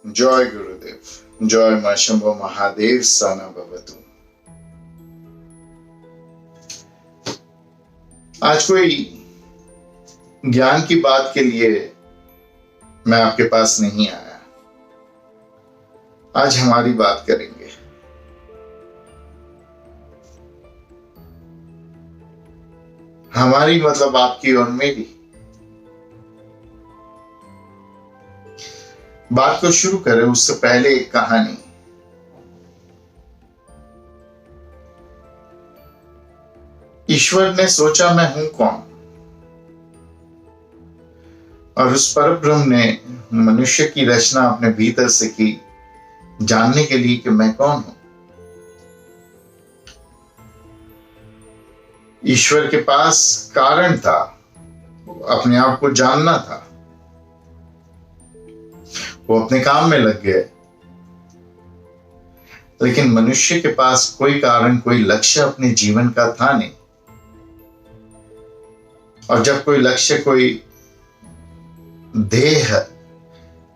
जय गुरुदेव, जय मां शंभो महादेव साना भवतु। आज कोई ज्ञान की बात के लिए मैं आपके पास नहीं आया। आज हमारी बात करेंगे। हमारी मतलब आपकी और मेरी। बात को शुरू करें उससे पहले एक कहानी। ईश्वर ने सोचा मैं हूं कौन, और उस परब्रह्म ने मनुष्य की रचना अपने भीतर से की, जानने के लिए कि मैं कौन हूं। ईश्वर के पास कारण था, अपने आप को जानना था। वो अपने काम में लग गए, लेकिन मनुष्य के पास कोई कारण, कोई लक्ष्य अपने जीवन का था नहीं। और जब कोई लक्ष्य, कोई ध्येय,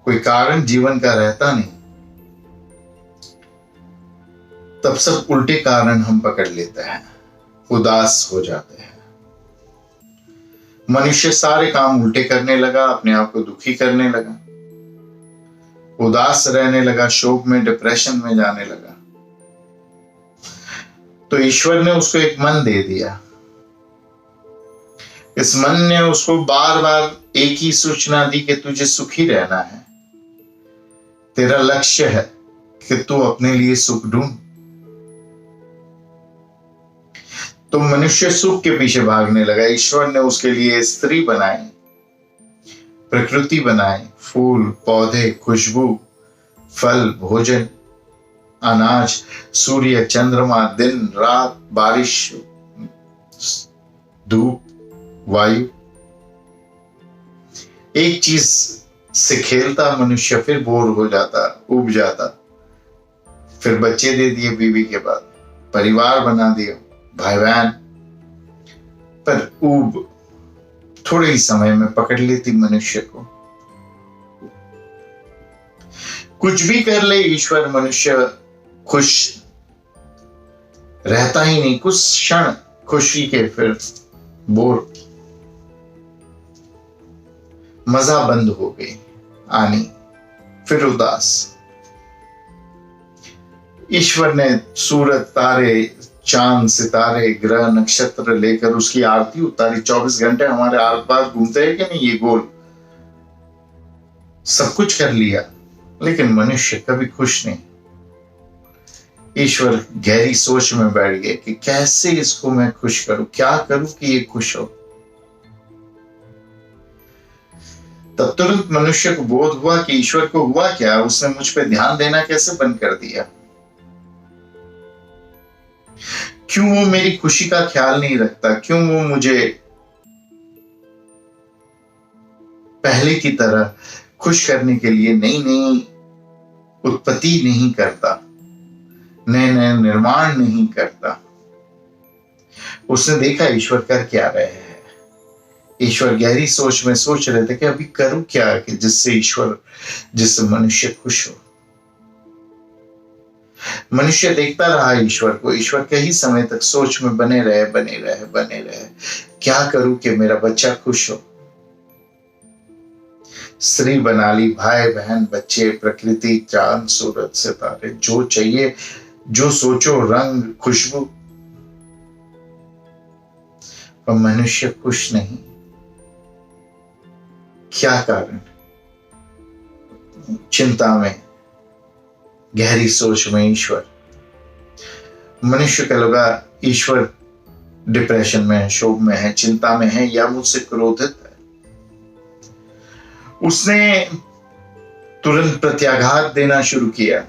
कोई कारण जीवन का रहता नहीं, तब सब उल्टे कारण हम पकड़ लेते हैं, उदास हो जाते हैं। मनुष्य सारे काम उल्टे करने लगा, अपने आप को दुखी करने लगा, उदास रहने लगा, शोक में, डिप्रेशन में जाने लगा। तो ईश्वर ने उसको एक मन दे दिया। इस मन ने उसको बार बार एक ही सूचना दी कि तुझे सुखी रहना है, तेरा लक्ष्य है कि तू अपने लिए सुख ढूंढ। तो मनुष्य सुख के पीछे भागने लगा। ईश्वर ने उसके लिए स्त्री बनाई, प्रकृति बनाई, फूल, पौधे, खुशबू, फल, भोजन, अनाज, सूर्य, चंद्रमा, दिन, रात, बारिश, धूप, वायु। एक चीज से खेलता मनुष्य, फिर बोर हो जाता, उब जाता। फिर बच्चे दे दिए बीवी के बाद, परिवार बना दिया, भाई बहन, पर ऊब थोड़े ही समय में पकड़ लेती मनुष्य को। कुछ भी कर ले ईश्वर, मनुष्य खुश रहता ही नहीं। कुछ क्षण खुशी के, फिर बोर, मजा बंद हो गई आनी, फिर उदास। ईश्वर ने सूरज, तारे, चांद, सितारे, ग्रह, नक्षत्र लेकर उसकी आरती उतारी। 24 घंटे हमारे आस पास घूमते हैं कि नहीं ये गोल। सब कुछ कर लिया, लेकिन मनुष्य कभी खुश नहीं। ईश्वर गहरी सोच में बैठ गए कि कैसे इसको मैं खुश करूं, क्या करूं कि ये खुश हो। तब तुरंत मनुष्य को बोध हुआ कि ईश्वर को हुआ क्या, उसने मुझ पे ध्यान देना कैसे बंद कर दिया। क्यों वो मेरी खुशी का ख्याल नहीं रखता, क्यों वो मुझे पहले की तरह खुश करने के लिए नई नई उत्पत्ति नहीं करता, नए नए निर्माण नहीं करता। उसने देखा ईश्वर कर क्या रहे हैं। ईश्वर गहरी सोच में सोच रहे थे कि अभी करूं क्या कि जिससे मनुष्य खुश हो। मनुष्य देखता रहा ईश्वर को। ईश्वर कई समय तक सोच में बने रहे, क्या करूं कि मेरा बच्चा खुश हो। स्त्री बना ली, भाई बहन, बच्चे, प्रकृति, चांद, सूरज, सितारे, जो चाहिए, जो सोचो, रंग, खुशबू, पर मनुष्य खुश नहीं। क्या कारण? चिंता में, गहरी सोच में ईश्वर। मनुष्य का लगा ईश्वर डिप्रेशन में है, शोक में है, चिंता में है, या मुझसे क्रोधित है। उसने तुरंत प्रत्याघात देना शुरू किया।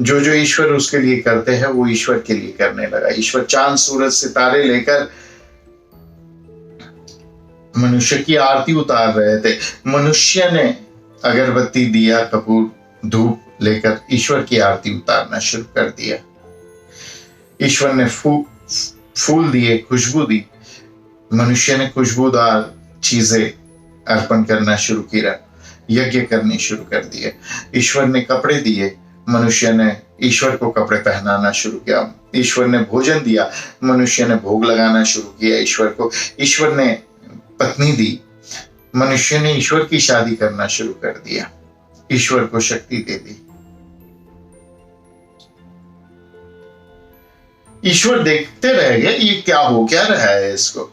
जो जो ईश्वर उसके लिए करते हैं वो ईश्वर के लिए करने लगा। ईश्वर चांद, सूरज, सितारे लेकर मनुष्य की आरती उतार रहे थे। मनुष्य ने अगरबत्ती, दिया, कपूर, धूप लेकर ईश्वर की आरती उतारना शुरू कर दिया। ईश्वर ने फूल दिए, खुशबू दी। मनुष्य ने खुशबूदार चीजें अर्पण करना शुरू किया। यज्ञ करने शुरू कर दिए। ईश्वर ने कपड़े दिए, मनुष्य ने ईश्वर को कपड़े पहनाना शुरू किया। ईश्वर ने भोजन दिया, मनुष्य ने भोग लगाना शुरू किया ईश्वर को। ईश्वर ने पत्नी दी, मनुष्य ने ईश्वर की शादी करना शुरू कर दिया। ईश्वर को शक्ति दे दी। ईश्वर देखते रह गए, ये क्या हो क्या रहा है इसको।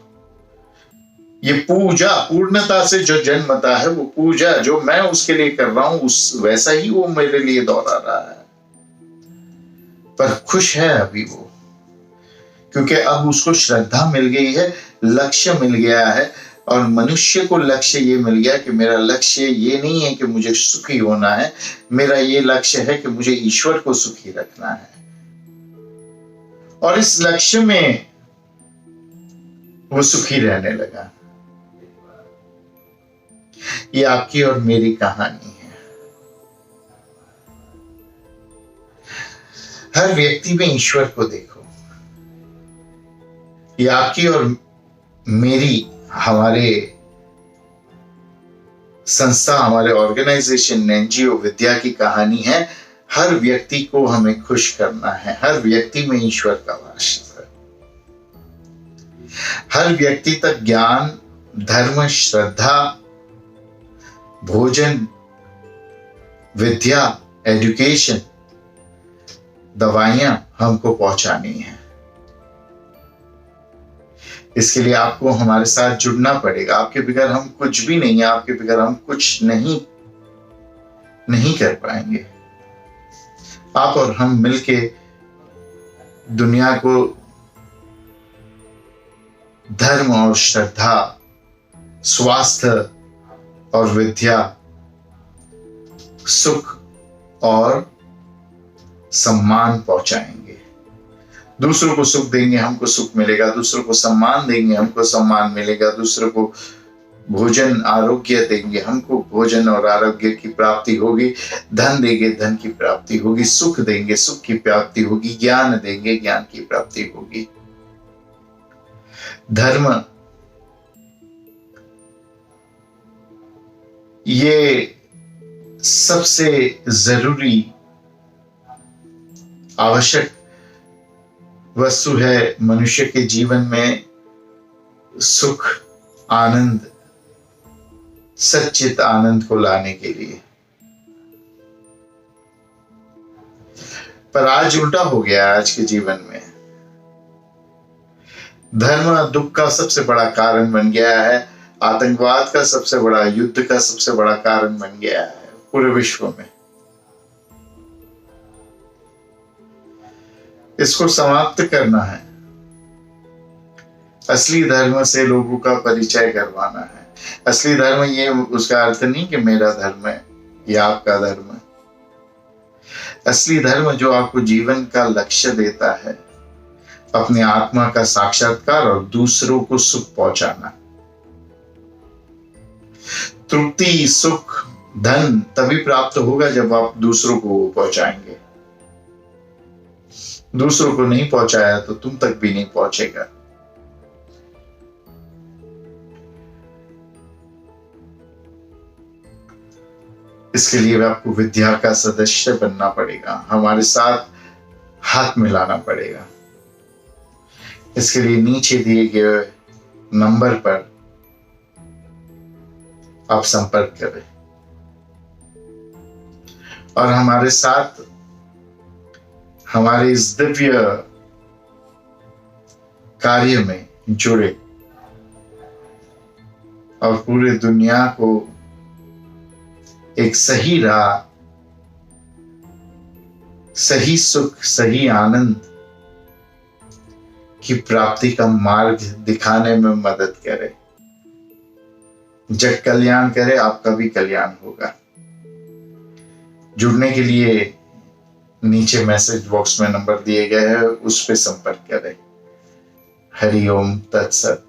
ये पूजा पूर्णता से जो जन्मता है, वो पूजा जो मैं उसके लिए कर रहा हूं, उस वैसा ही वो मेरे लिए दोहरा रहा है। पर खुश है अभी वो, क्योंकि अब उसको श्रद्धा मिल गई है, लक्ष्य मिल गया है। और मनुष्य को लक्ष्य ये मिल गया कि मेरा लक्ष्य ये नहीं है कि मुझे सुखी होना है, मेरा ये लक्ष्य है कि मुझे ईश्वर को सुखी रखना है। और इस लक्ष्य में वो सुखी रहने लगा। ये आपकी और मेरी कहानी है। हर व्यक्ति में ईश्वर को देखो। ये आपकी और मेरी, हमारे संस्था, हमारे ऑर्गेनाइजेशन एनजीओ विद्या की कहानी है। हर व्यक्ति को हमें खुश करना है। हर व्यक्ति में ईश्वर का वास है। हर व्यक्ति तक ज्ञान, धर्म, श्रद्धा, भोजन, विद्या, एजुकेशन, दवाइयां हमको पहुंचानी है। इसके लिए आपको हमारे साथ जुड़ना पड़ेगा। आपके बगैर हम कुछ भी नहीं है, आपके बगैर हम कुछ नहीं कर पाएंगे। आप और हम मिलके दुनिया को धर्म और श्रद्धा, स्वास्थ्य और विद्या, सुख और सम्मान पहुंचाएंगे। दूसरों को सुख देंगे, हमको सुख मिलेगा। दूसरों को सम्मान देंगे, हमको सम्मान मिलेगा। दूसरों को भोजन, आरोग्य देंगे, हमको भोजन और आरोग्य की प्राप्ति होगी। धन देंगे, धन की प्राप्ति होगी। सुख देंगे, सुख की प्राप्ति होगी। ज्ञान देंगे, ज्ञान की प्राप्ति होगी। धर्म, ये सबसे जरूरी आवश्यक वस्तु है मनुष्य के जीवन में। सुख, आनंद, सच्चित आनंद को लाने के लिए। पर आज उल्टा हो गया। आज के जीवन में धर्म दुख का सबसे बड़ा कारण बन गया है। आतंकवाद का सबसे बड़ा, युद्ध का सबसे बड़ा कारण बन गया है पूरे विश्व में। इसको समाप्त करना है। असली धर्म से लोगों का परिचय करवाना है। असली धर्म ये उसका अर्थ नहीं कि मेरा धर्म है या आपका धर्म है। असली धर्म जो आपको जीवन का लक्ष्य देता है, अपनी आत्मा का साक्षात्कार और दूसरों को सुख पहुंचाना। तृप्ति, सुख, धन तभी प्राप्त होगा जब आप दूसरों को पहुंचाएंगे। दूसरों को नहीं पहुंचाया तो तुम तक भी नहीं पहुंचेगा। इसके लिए आपको विद्या का सदस्य बनना पड़ेगा। हमारे साथ हाथ मिलाना पड़ेगा। इसके लिए नीचे दिए गए नंबर पर आप संपर्क करें और हमारे साथ हमारे इस दिव्य कार्य में जुड़े और पूरे दुनिया को एक सही राह, सही सुख, सही आनंद की प्राप्ति का मार्ग दिखाने में मदद करे। जग कल्याण करे, आपका भी कल्याण होगा। जुड़ने के लिए नीचे मैसेज बॉक्स में नंबर दिए गए हैं, उस पर संपर्क करें। हरि ओम तत्सत।